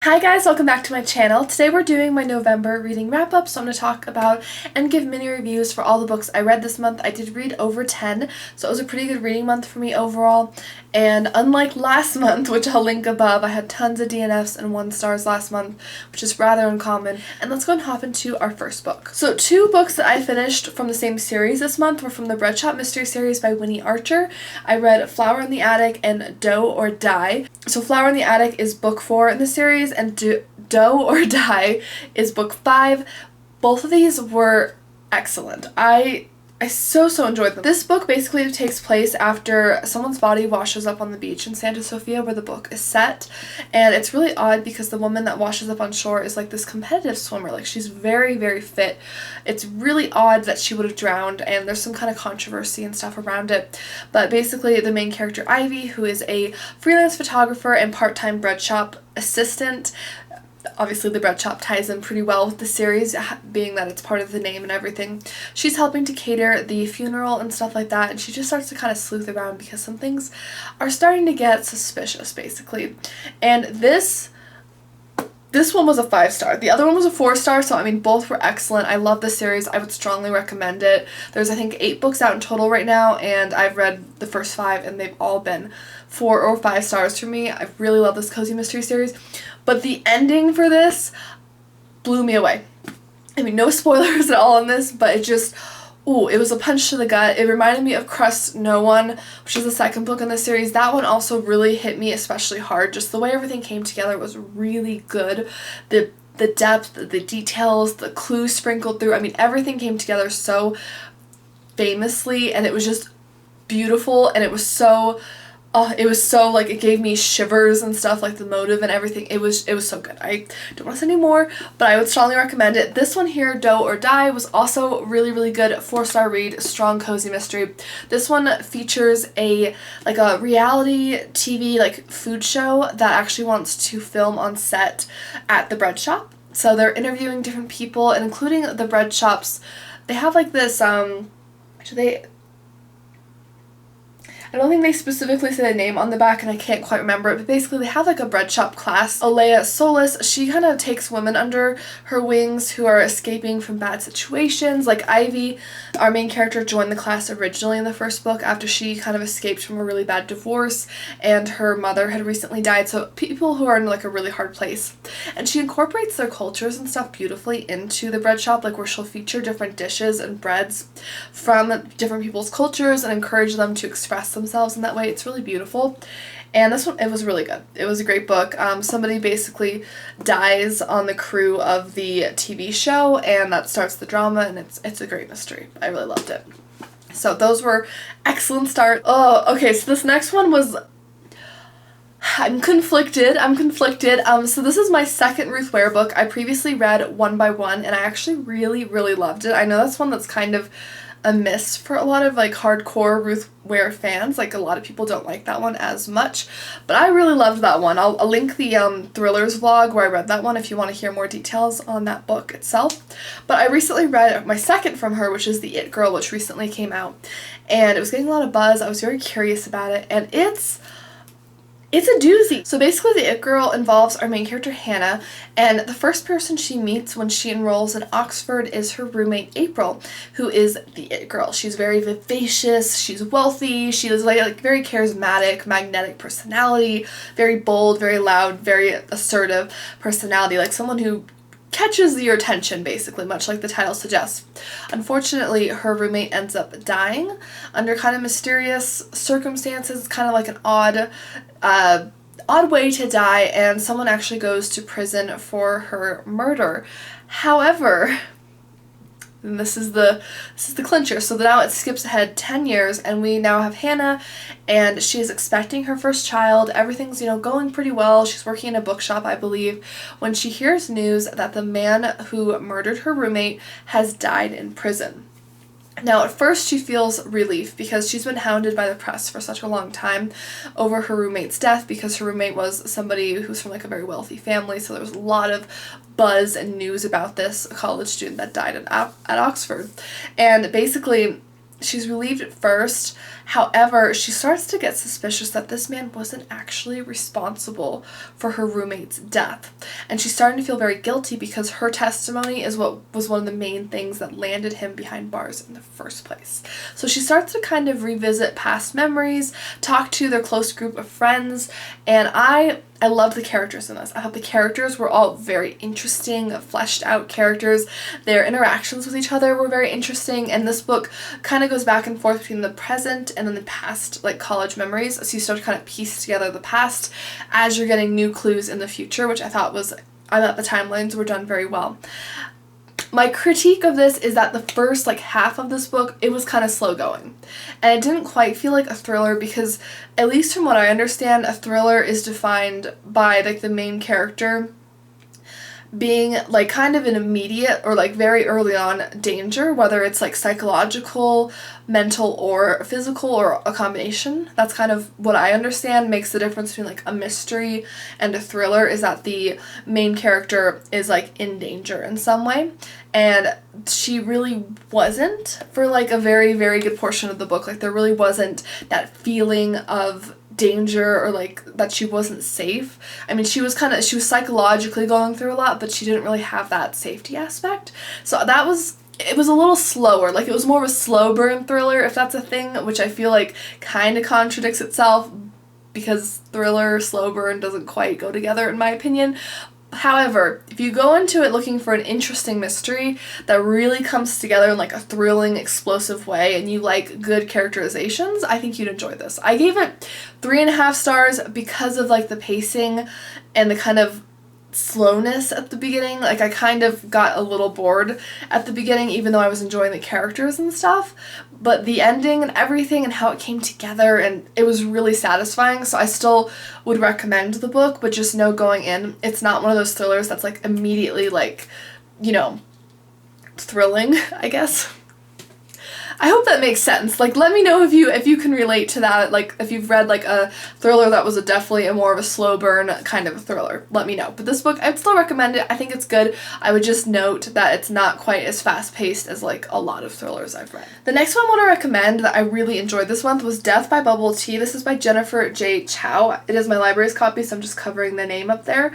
Hi guys, welcome back to my channel. Today we're doing my November reading wrap-up, so I'm going to talk about and give mini reviews for all the books I read this month. I did read over 10, so it was a pretty good reading month for me overall. And unlike last month, which I'll link above, I had tons of DNFs and 1 stars last month, which is rather uncommon. And let's go and hop into our first book. So 2 books that I finished from the same series this month were from the Breadshop Mystery Series by Winnie Archer. I read Flower in the Attic and Doe or Die. So Flower in the Attic is book 4 in the series, and Doe or Die is book 5. Both of these were excellent. I so enjoyed them. This book basically takes place after someone's body washes up on the beach in Santa Sofia where the book is set, and it's really odd because the woman that washes up on shore is like this competitive swimmer. Like, she's very fit. It's really odd that she would have drowned, and there's some kind of controversy and stuff around it. But basically the main character, Ivy, who is a freelance photographer and part-time bread shop assistant, obviously the bread shop ties in pretty well with the series, being that it's part of the name and everything. She's helping to cater the funeral and stuff like that, and she just starts to kind of sleuth around because some things are starting to get suspicious, basically. And this one was a 5-star. The other one was a 4-star, so I mean both were excellent. I love this series. I would strongly recommend it. There's I think 8 books out in total right now, and I've read the first 5 and they've all been 4 or 5 stars for me. I really love this cozy mystery series. But the ending for this blew me away. I mean, no spoilers at all on this, but it just, ooh, it was a punch to the gut. It reminded me of Crust No One, which is the second book in the series. That one also really hit me especially hard. Just the way everything came together was really good. The depth, the details, the clues sprinkled through. I mean, everything came together so famously, and it was just beautiful, and it was so like, it gave me shivers and stuff, like the motive and everything. It was so good. I don't want to say any more, but I would strongly recommend it. This one here, Doe or Die, was also really good. 4-star read, strong cozy mystery. This one features a reality TV like food show that actually wants to film on set at the bread shop. So they're interviewing different people, and including the bread shops. They have like this I don't think they specifically say the name on the back, and I can't quite remember it, but basically they have like a bread shop class. Alea Solis, she kind of takes women under her wings who are escaping from bad situations. Like Ivy, our main character, joined the class originally in the first book after she kind of escaped from a really bad divorce, and her mother had recently died, so people who are in like a really hard place. And she incorporates their cultures and stuff beautifully into the bread shop, like where she'll feature different dishes and breads from different people's cultures and encourage them to express themselves in that way. It's really beautiful. And this one, it was really good. It was a great book. Somebody basically dies on the crew of the TV show, and that starts the drama, and it's a great mystery. I really loved it. So those were excellent start. Oh, okay, so this next one was, I'm conflicted. So this is my second Ruth Ware book. I previously read One by One, and I actually really loved it. I know that's one that's kind of a miss for a lot of like hardcore Ruth Ware fans. Like, a lot of people don't like that one as much, but I really loved that one. I'll link the Thrillers vlog where I read that one if you want to hear more details on that book itself. But I recently read my second from her, which is The It Girl, which recently came out, and it was getting a lot of buzz. I was very curious about it, and it's a doozy. So basically The It Girl involves our main character Hannah, and the first person she meets when she enrolls in Oxford is her roommate April, who is the It Girl. She's very vivacious, she's wealthy, she is like very charismatic, magnetic personality, very bold, very loud, very assertive personality, like someone who catches your attention, basically, much like the title suggests. Unfortunately, her roommate ends up dying under kind of mysterious circumstances, kind of like an odd way to die, and someone actually goes to prison for her murder. However, and this is the clincher. So now it skips ahead 10 years, and we now have Hannah, and she is expecting her first child. Everything's, going pretty well. She's working in a bookshop, I believe, when she hears news that the man who murdered her roommate has died in prison. Now, at first she feels relief because she's been hounded by the press for such a long time over her roommate's death, because her roommate was somebody who's from like a very wealthy family, so there was a lot of buzz and news about this college student that died at Oxford. And basically She's relieved at first. However, she starts to get suspicious that this man wasn't actually responsible for her roommate's death. And she's starting to feel very guilty because her testimony is what was one of the main things that landed him behind bars in the first place. So she starts to kind of revisit past memories, talk to their close group of friends, and I loved the characters in this. I thought the characters were all very interesting, fleshed out characters. Their interactions with each other were very interesting, and this book kind of goes back and forth between the present and then the past, like college memories. So you start to kind of piece together the past as you're getting new clues in the future, which I thought the timelines were done very well. My critique of this is that the first half of this book, it was kind of slow going. And it didn't quite feel like a thriller because, at least from what I understand, a thriller is defined by the main character being kind of an immediate or very early on danger, whether it's psychological, mental, or physical, or a combination. That's kind of what I understand makes the difference between a mystery and a thriller, is that the main character is in danger in some way, and she really wasn't for a very, very good portion of the book. There really wasn't that feeling of danger or that she wasn't safe. I mean, she was psychologically going through a lot, but she didn't really have that safety aspect. So it was a little slower. It was more of a slow burn thriller, if that's a thing, which I feel kind of contradicts itself because thriller, slow burn doesn't quite go together in my opinion. However, if you go into it looking for an interesting mystery that really comes together in a thrilling, explosive way, and you like good characterizations, I think you'd enjoy this. I gave it 3.5 stars because of the pacing and the kind of slowness at the beginning. I kind of got a little bored at the beginning, even though I was enjoying the characters and stuff, but the ending and everything and how it came together, and it was really satisfying. So I still would recommend the book, but just know going in, it's not one of those thrillers that's immediately thrilling, I guess. I hope that makes sense. Let me know if you can relate to that. If you've read a thriller that was definitely more of a slow burn kind of a thriller. Let me know. But this book, I'd still recommend it. I think it's good. I would just note that it's not quite as fast paced as a lot of thrillers I've read. The next one I want to recommend that I really enjoyed this month was Death by Bubble Tea. This is by Jennifer J. Chow. It is my library's copy, so I'm just covering the name up there.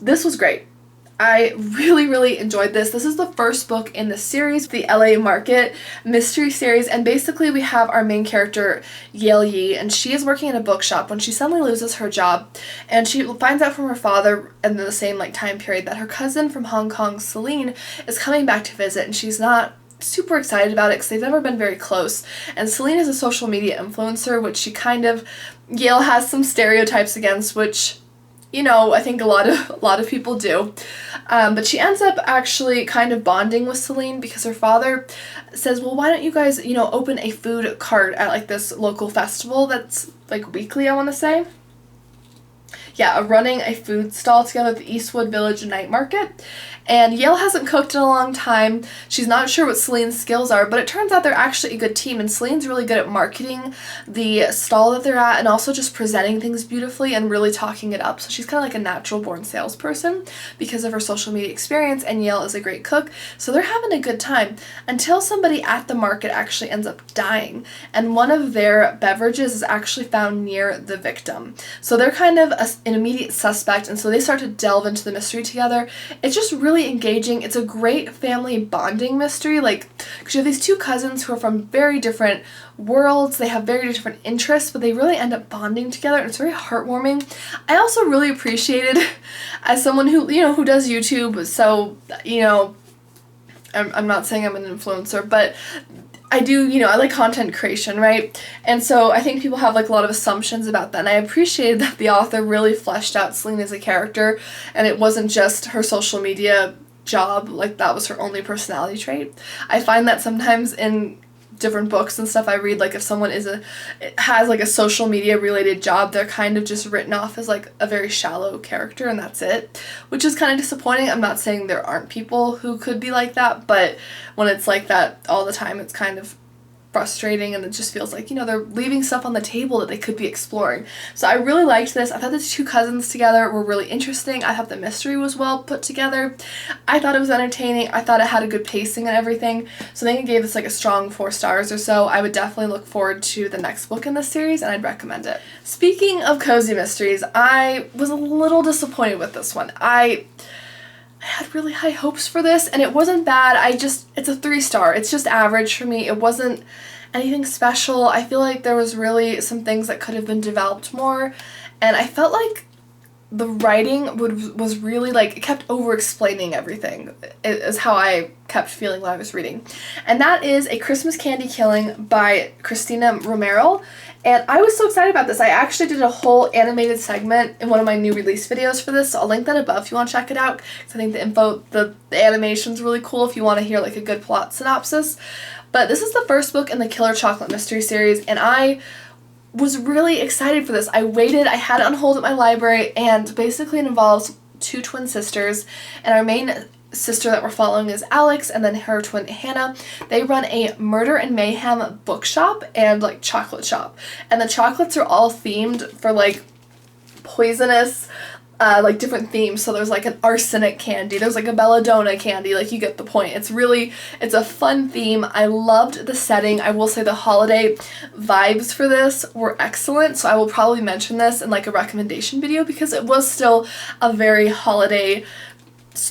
This was great. I really, really enjoyed this. This is the first book in the series, the LA Market Mystery Series, and basically we have our main character, Yale Yi, and she is working in a bookshop when she suddenly loses her job, and she finds out from her father in the same time period that her cousin from Hong Kong, Celine, is coming back to visit, and she's not super excited about it because they've never been very close. And Celine is a social media influencer, which Yale has some stereotypes against, which I think a lot of people do. But she ends up actually kind of bonding with Celine because her father says, well, why don't you guys, open a food cart at this local festival that's weekly, I want to say. Yeah, running a food stall together at the Eastwood Village Night Market. And Yale hasn't cooked in a long time. She's not sure what Celine's skills are, but it turns out they're actually a good team, and Celine's really good at marketing the stall that they're at and also just presenting things beautifully and really talking it up. So she's kind of a natural-born salesperson because of her social media experience, and Yale is a great cook. So they're having a good time until somebody at the market actually ends up dying, and one of their beverages is actually found near the victim. So they're kind of an immediate suspect, and so they start to delve into the mystery together. It's just really engaging. It's a great family bonding mystery, because you have these two cousins who are from very different worlds. They have very different interests, but they really end up bonding together, and it's very heartwarming. I also really appreciated, as someone who who does YouTube, so I'm not saying I'm an influencer, but I do, I like content creation, right? And so I think people have a lot of assumptions about that, and I appreciated that the author really fleshed out Celine as a character, and it wasn't just her social media job, that was her only personality trait. I find that sometimes in different books and stuff I read, if someone has a social media related job, they're kind of just written off as a very shallow character, and that's it, which is kind of disappointing. I'm not saying there aren't people who could be like that, but when it's like that all the time, it's kind of frustrating, and it just feels like, you know, they're leaving stuff on the table that they could be exploring. So I really liked this. I thought the two cousins together were really interesting. I thought the mystery was well put together. I thought it was entertaining. I thought it had a good pacing and everything. So I think I gave this like a strong 4 stars or so. I would definitely look forward to the next book in this series, and I'd recommend it. Speaking of cozy mysteries, I was a little disappointed with this one. I had really high hopes for this, and it wasn't bad. It's a 3 star. It's just average for me. It wasn't anything special. I feel like there was really some things that could have been developed more, and I felt like the writing was really like, it kept over explaining everything, is how I kept feeling when I was reading. And that is A Christmas Candy Killing by Christina Romeril. And I was so excited about this. I actually did a whole animated segment in one of my new release videos for this, so I'll link that above if you want to check it out, because I think the animation's really cool if you want to hear like a good plot synopsis. But this is the first book in the Killer Chocolate Mystery Series, and I was really excited for this. I waited, I had it on hold at my library, and basically it involves 2 twin sisters, and our main sister that we're following is Alex, and then her twin Hannah. They run a murder and mayhem bookshop and like chocolate shop, and the chocolates are all themed for like poisonous, like different themes. So there's like an arsenic candy, there's like a belladonna candy, like you get the point. It's a fun theme. I loved the setting. I will say the holiday vibes for this were excellent, so I will probably mention this in like a recommendation video, because it was still a very holiday,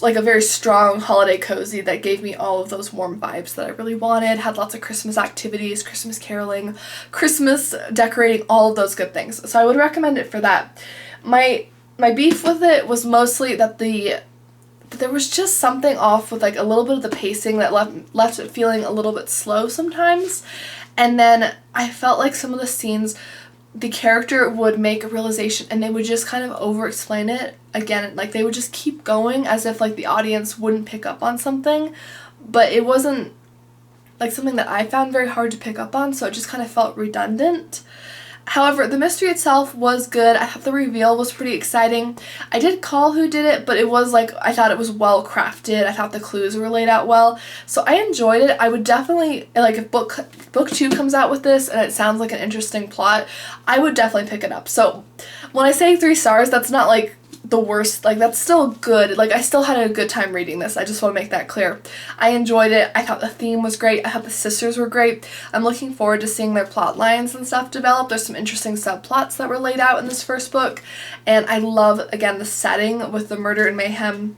like a very strong holiday cozy that gave me all of those warm vibes that I really wanted. Had lots of Christmas activities, Christmas caroling, Christmas decorating, all of those good things. So I would recommend it for that. My beef with it was mostly that there was just something off with like a little bit of the pacing that left it feeling a little bit slow sometimes. And then I felt like some of the scenes, the character would make a realization and they would just kind of over explain it again, like they would just keep going as if like the audience wouldn't pick up on something, but it wasn't like something that I found very hard to pick up on, so it just kind of felt redundant. However, the mystery itself was good. I thought the reveal was pretty exciting. I did call who did it, but it was like, I thought it was well crafted. I thought the clues were laid out well. So I enjoyed it. I would definitely, like if book 2 comes out with this and it sounds like an interesting plot, I would definitely pick it up. So when I say 3 stars, that's not like the worst, like that's still good. Like I still had a good time reading this. I just want to make that clear. I enjoyed it. I thought the theme was great. I thought the sisters were great. I'm looking forward to seeing their plot lines and stuff develop. There's some interesting subplots that were laid out in this first book, and I love again the setting with the murder and mayhem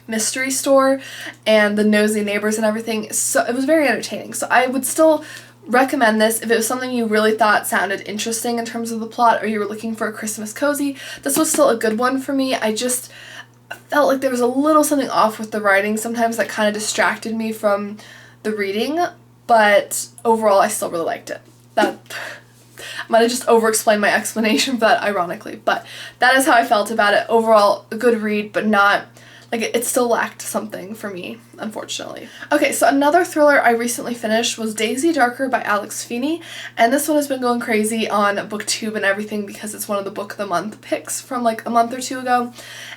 mystery store and the nosy neighbors and everything. So it was very entertaining. So I would still recommend this if it was something you really thought sounded interesting in terms of the plot, or you were looking for a Christmas cozy. This was still a good one for me. I just felt like there was a little something off with the writing sometimes that kind of distracted me from the reading, but overall I still really liked it. That I might have just over-explained my explanation for that ironically, but that is how I felt about it. Overall, a good read, but not like it still lacked something for me, unfortunately. Okay, so another thriller I recently finished was Daisy Darker by Alice Feeney, and this one has been going crazy on BookTube and everything because it's one of the Book of the Month picks from like a month or 2 ago,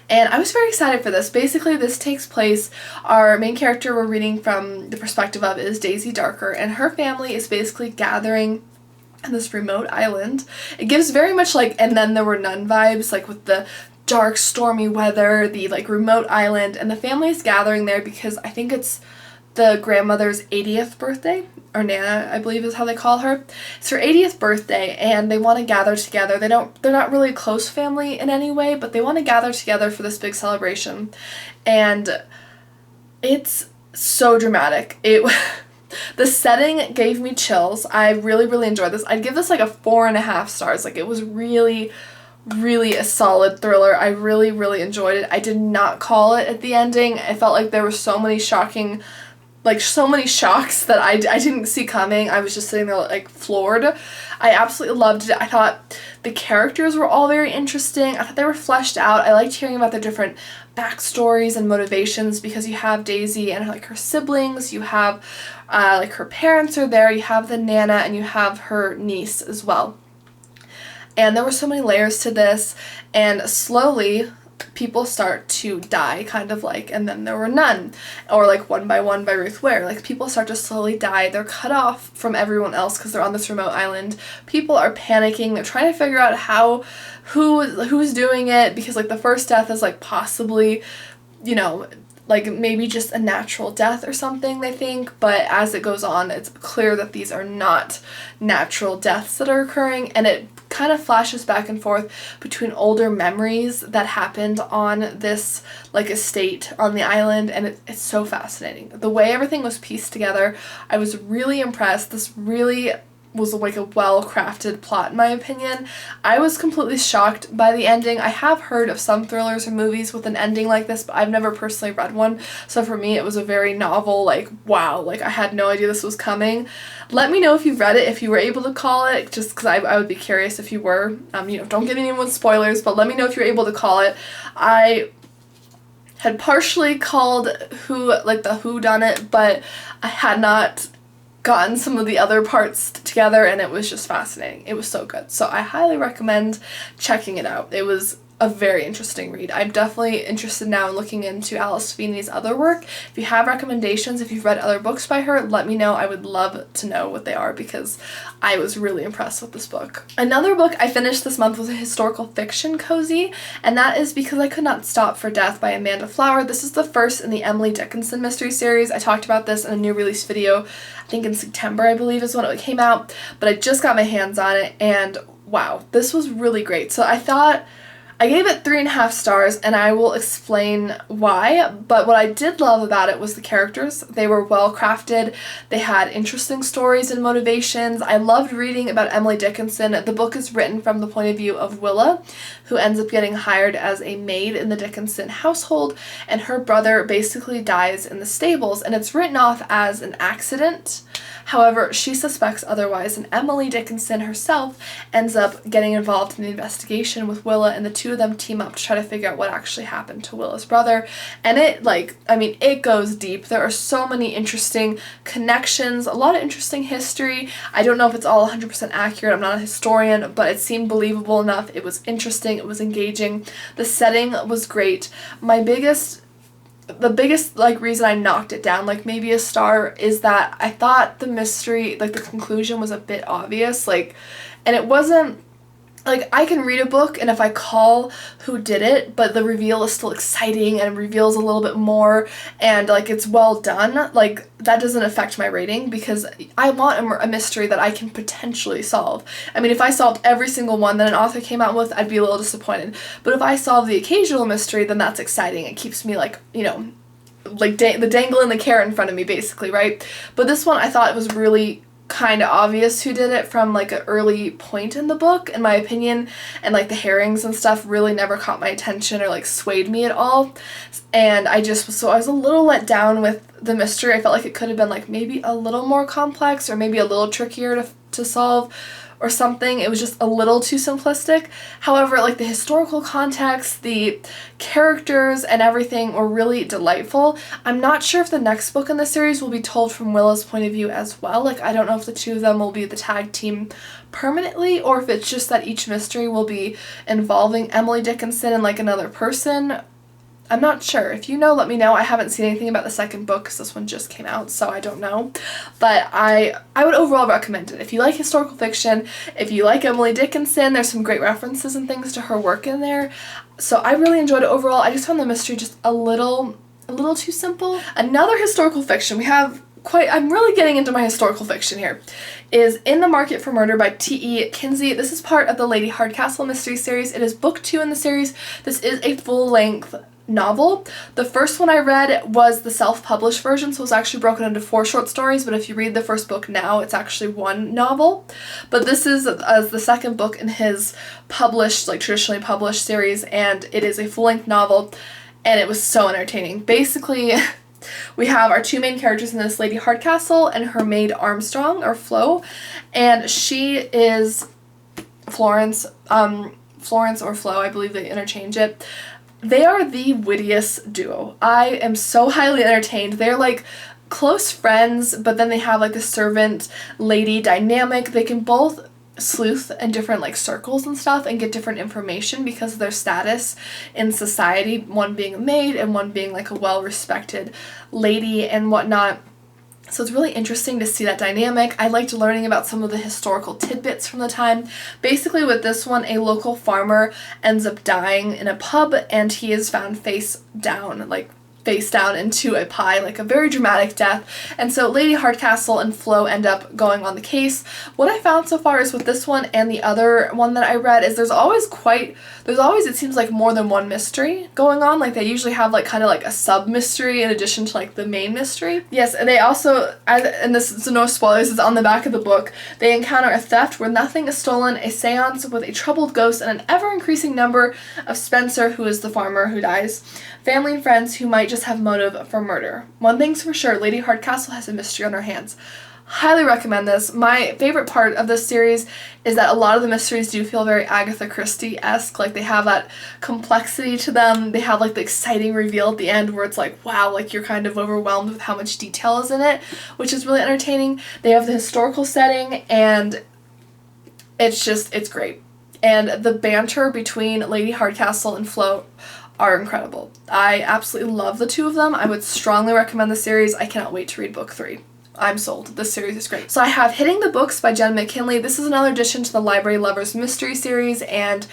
and I was very excited for this. Basically, this takes place, our main character we're reading from the perspective of is Daisy Darker, and her family is basically gathering on this remote island. It gives very much like And Then There Were None vibes, like with the dark, stormy weather, the like remote island, and the family is gathering there because I think it's the grandmother's 80th birthday, or Nana, I believe is how they call her. It's her 80th birthday, and they want to gather together. They're not really a close family in any way, but they want to gather together for this big celebration, and it's so dramatic. The setting gave me chills. I really, really enjoyed this. I'd give this like a 4.5 stars. Like it was really a solid thriller. I really, really enjoyed it. I did not call it at the ending. I felt like there were so many shocks that I didn't see coming. I was just sitting there like floored. I absolutely loved it. I thought the characters were all very interesting. I thought they were fleshed out. I liked hearing about their different backstories and motivations because you have Daisy and like her siblings, you have like her parents are there, you have the Nana, and you have her niece as well. And there were so many layers to this, and slowly, people start to die, kind of like And Then There Were None, or like One by One by Ruth Ware. Like, people start to slowly die. They're cut off from everyone else because they're on this remote island. People are panicking. They're trying to figure out who's doing it, because like the first death is like possibly, you know, like maybe just a natural death or something, they think, but as it goes on, it's clear that these are not natural deaths that are occurring, and it kind of flashes back and forth between older memories that happened on this like estate on the island, and it's so fascinating. The way everything was pieced together, I was really impressed. This really was like a well-crafted plot, in my opinion. I was completely shocked by the ending. I have heard of some thrillers or movies with an ending like this, but I've never personally read one, so for me it was a very novel, like, wow, like I had no idea this was coming. Let me know if you've read it, if you were able to call it, just because I would be curious if you were. You know, don't give anyone spoilers, but let me know if you're able to call it. I had partially called the whodunit, but I had not gotten some of the other parts together, and it was just fascinating. It was so good. So I highly recommend checking it out. It was a very interesting read. I'm definitely interested now in looking into Alice Feeney's other work. If you have recommendations, if you've read other books by her, let me know. I would love to know what they are, because I was really impressed with this book. Another book I finished this month was a historical fiction cozy, and that is Because I Could Not Stop for Death by Amanda Flower. This is the first in the Emily Dickinson mystery series. I talked about this in a new release video, I think in September, I believe is when it came out, but I just got my hands on it, and wow, this was really great. So I gave it 3.5 stars, and I will explain why, but what I did love about it was the characters. They were well crafted, they had interesting stories and motivations. I loved reading about Emily Dickinson. The book is written from the point of view of Willa, who ends up getting hired as a maid in the Dickinson household, and her brother basically dies in the stables, and it's written off as an accident. However, she suspects otherwise, and Emily Dickinson herself ends up getting involved in the investigation with Willa, and the two of them team up to try to figure out what actually happened to Willa's brother. And it goes deep. There are so many interesting connections, a lot of interesting history. I don't know if it's all 100% accurate. I'm not a historian, but it seemed believable enough. It was interesting. It was engaging. The setting was great. The biggest reason I knocked it down maybe a star is that I thought the mystery, the conclusion was a bit obvious, and it wasn't, I can read a book and if I call who did it, but the reveal is still exciting and reveals a little bit more and it's well done, that doesn't affect my rating, because I want a mystery that I can potentially solve. I mean, if I solved every single one that an author came out with, I'd be a little disappointed, but if I solve the occasional mystery, then that's exciting. It keeps me the dangle and the carrot in front of me, basically, right? But this one I thought it was really kind of obvious who did it from an early point in the book, in my opinion, and the herrings and stuff really never caught my attention or swayed me at all, and I was a little let down with the mystery. I felt like it could have been maybe a little more complex or maybe a little trickier to solve or something. It was just a little too simplistic. However, the historical context, the characters, and everything were really delightful. I'm not sure if the next book in the series will be told from Willa's point of view as well. I don't know if the two of them will be the tag team permanently, or if it's just that each mystery will be involving Emily Dickinson and another person. I'm not sure. If you know, let me know. I haven't seen anything about the second book because this one just came out, so I don't know. But I would overall recommend it. If you like historical fiction, if you like Emily Dickinson, there's some great references and things to her work in there. So I really enjoyed it overall. I just found the mystery just a little too simple. Another historical fiction I'm really getting into my historical fiction here, is In the Market for Murder by T.E. Kinsey. This is part of the Lady Hardcastle Mystery Series. It is book 2 in the series. This is a full-length novel. The first one I read was the self-published version, so it's actually broken into 4 short stories, but if you read the first book now, it's actually 1 novel. But this is the second book in his published, traditionally published series, and it is a full-length novel, and it was so entertaining. Basically, we have our 2 main characters in this, Lady Hardcastle and her maid Armstrong, or Flo, and she is Florence or Flo, I believe they interchange it. They are the wittiest duo. I am so highly entertained. They're close friends, but then they have a servant lady dynamic. They can both sleuth in different like circles and stuff and get different information because of their status in society, one being a maid and one being like a well-respected lady and whatnot. So it's really interesting to see that dynamic. I liked learning about some of the historical tidbits from the time. Basically with this one, a local farmer ends up dying in a pub and he is found face down into a pie, like a very dramatic death. And so Lady Hardcastle and Flo end up going on the case. What I found so far is with this one and the other one that I read is there's always it seems like more than one mystery going on. Like they usually have like kind of like a sub mystery in addition to like the main mystery. Yes, and they also, and this is no spoilers, it's on the back of the book, they encounter a theft where nothing is stolen, a seance with a troubled ghost, and an ever-increasing number of Spencer, who is the farmer who dies, family and friends who might just have motive for murder. One thing's for sure, Lady Hardcastle has a mystery on her hands. Highly recommend this. My favorite part of this series is that a lot of the mysteries do feel very Agatha Christie-esque. Like they have that complexity to them. They have like the exciting reveal at the end where it's like, wow, like you're kind of overwhelmed with how much detail is in it, which is really entertaining. They have the historical setting and it's great. And the banter between Lady Hardcastle and Flo are incredible. I absolutely love the two of them. I would strongly recommend the series. I cannot wait to read book 3. I'm sold. This series is great. So I have Hitting the Books by Jenn McKinlay. This is another addition to the Library Lovers Mystery Series, and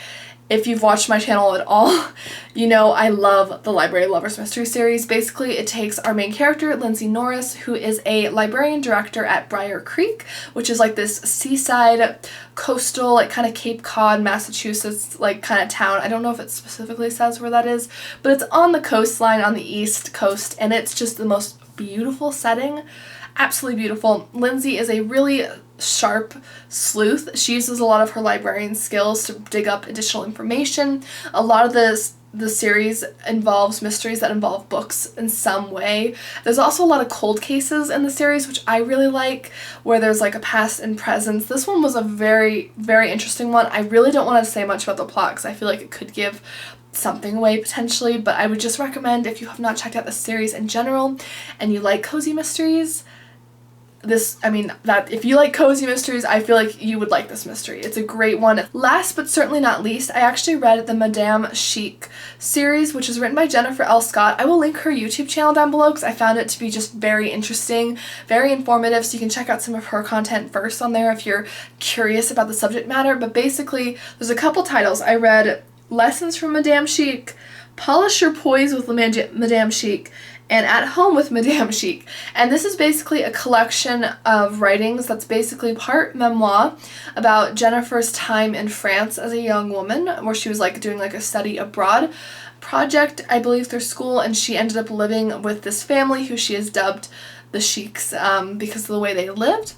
if you've watched my channel at all, you know I love the Library Lovers Mystery Series. Basically, it takes our main character, Lindsay Norris, who is a librarian director at Briar Creek, which is like this seaside, coastal, like kind of Cape Cod, Massachusetts, like kind of town. I don't know if it specifically says where that is, but it's on the coastline on the east coast, and it's just the most beautiful setting. Absolutely beautiful. Lindsay is a really sharp sleuth. She uses a lot of her librarian skills to dig up additional information. A lot of the series involves mysteries that involve books in some way. There's also a lot of cold cases in the series, which I really like, where there's like a past and present. This one was a very, very interesting one. I really don't want to say much about the plot because I feel like it could give something away potentially, but I would just recommend, if you have not checked out the series in general and you like cozy mysteries, if you like cozy mysteries, I feel like you would like this mystery. It's a great one. Last but certainly not least, I actually read the Madame Chic series, which is written by Jennifer L. Scott. I will link her YouTube channel down below because I found it to be just very interesting, very informative, so you can check out some of her content first on there if you're curious about the subject matter. But basically, there's a couple titles. I read Lessons from Madame Chic, Polish Your Poise with Madame Chic, and At Home with Madame Chic. And this is basically a collection of writings that's basically part memoir about Jennifer's time in France as a young woman, where she was like doing like a study abroad project, I believe, through school, and she ended up living with this family who she has dubbed the Chics because of the way they lived.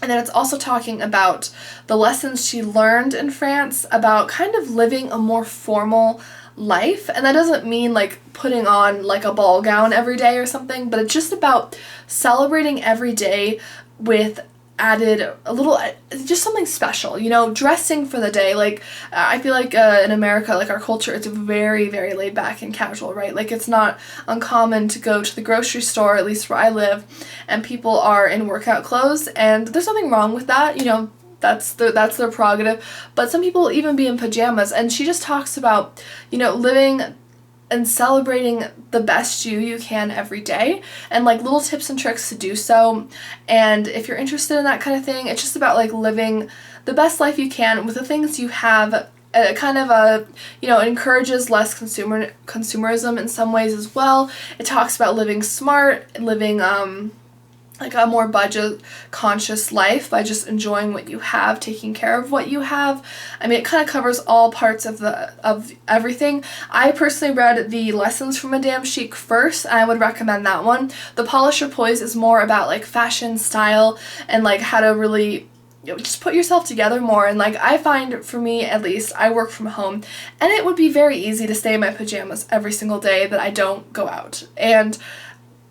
And then it's also talking about the lessons she learned in France about kind of living a more formal life. And that doesn't mean like putting on like a ball gown every day or something, but it's just about celebrating every day with added a little, just something special, you know, dressing for the day. Like I feel like in America, like our culture, it's very, very laid back and casual, right? Like it's not uncommon to go to the grocery store, at least where I live, and people are in workout clothes, and there's nothing wrong with that, you know. That's their prerogative, but some people will even be in pajamas. And she just talks about, you know, living and celebrating the best you can every day, and like little tips and tricks to do so. And if you're interested in that kind of thing, it's just about like living the best life you can with the things you have. Kind of you know, it encourages less consumerism in some ways as well. It talks about living smart, living like a more budget conscious life by just enjoying what you have, taking care of what you have. I mean, it kind of covers all parts of everything. I personally read the Lessons from Madame Chic first, and I would recommend that one. The Polish Your Poise is more about like fashion, style, and like how to really, you know, just put yourself together more. And like I find, for me at least, I work from home, and it would be very easy to stay in my pajamas every single day that I don't go out. And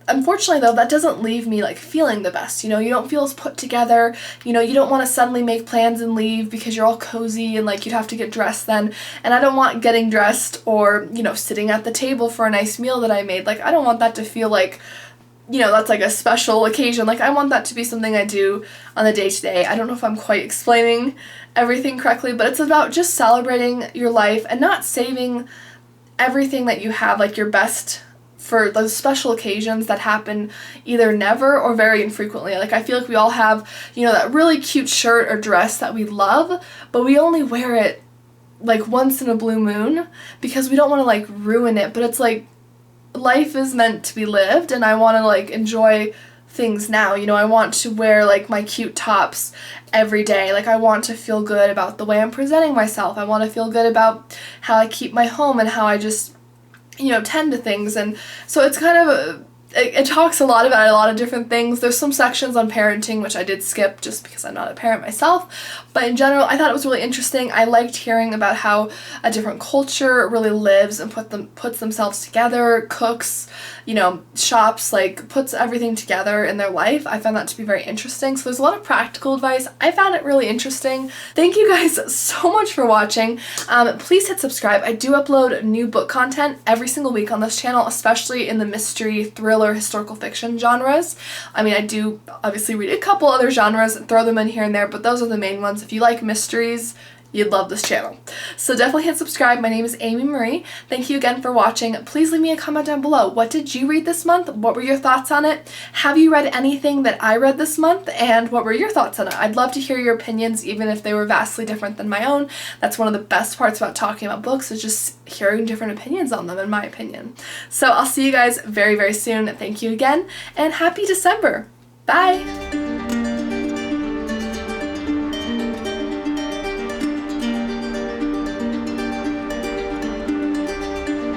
unfortunately, though, that doesn't leave me like feeling the best. You know, you don't feel as put together. You know, you don't want to suddenly make plans and leave because you're all cozy and like you'd have to get dressed then. And I don't want getting dressed or, you know, sitting at the table for a nice meal that I made. Like, I don't want that to feel like, you know, that's like a special occasion. Like, I want that to be something I do on the day-to-day. I don't know if I'm quite explaining everything correctly, but it's about just celebrating your life and not saving everything that you have, like your best, for those special occasions that happen either never or very infrequently. Like, I feel like we all have, you know, that really cute shirt or dress that we love, but we only wear it like once in a blue moon because we don't want to like ruin it. But it's like, life is meant to be lived, and I want to like enjoy things now. You know, I want to wear like my cute tops every day. Like, I want to feel good about the way I'm presenting myself. I want to feel good about how I keep my home and how I just, you know, tend to things. And so it's kind of it talks a lot about a lot of different things. There's some sections on parenting, which I did skip just because I'm not a parent myself. But in general, I thought it was really interesting. I liked hearing about how a different culture really lives and puts themselves together, cooks, you know, shops, like puts everything together in their life. I found that to be very interesting. So there's a lot of practical advice. I found it really interesting. Thank you guys so much for watching. Please hit subscribe. I do upload new book content every single week on this channel, especially in the mystery, thriller, historical fiction genres. I mean, I do obviously read a couple other genres and throw them in here and there, but those are the main ones. If you like mysteries, you'd love this channel. So definitely hit subscribe. My name is Amy Marie. Thank you again for watching. Please leave me a comment down below. What did you read this month? What were your thoughts on it? Have you read anything that I read this month? And what were your thoughts on it? I'd love to hear your opinions, even if they were vastly different than my own. That's one of the best parts about talking about books, is just hearing different opinions on them, in my opinion. So I'll see you guys very, very soon. Thank you again, and happy December. Bye!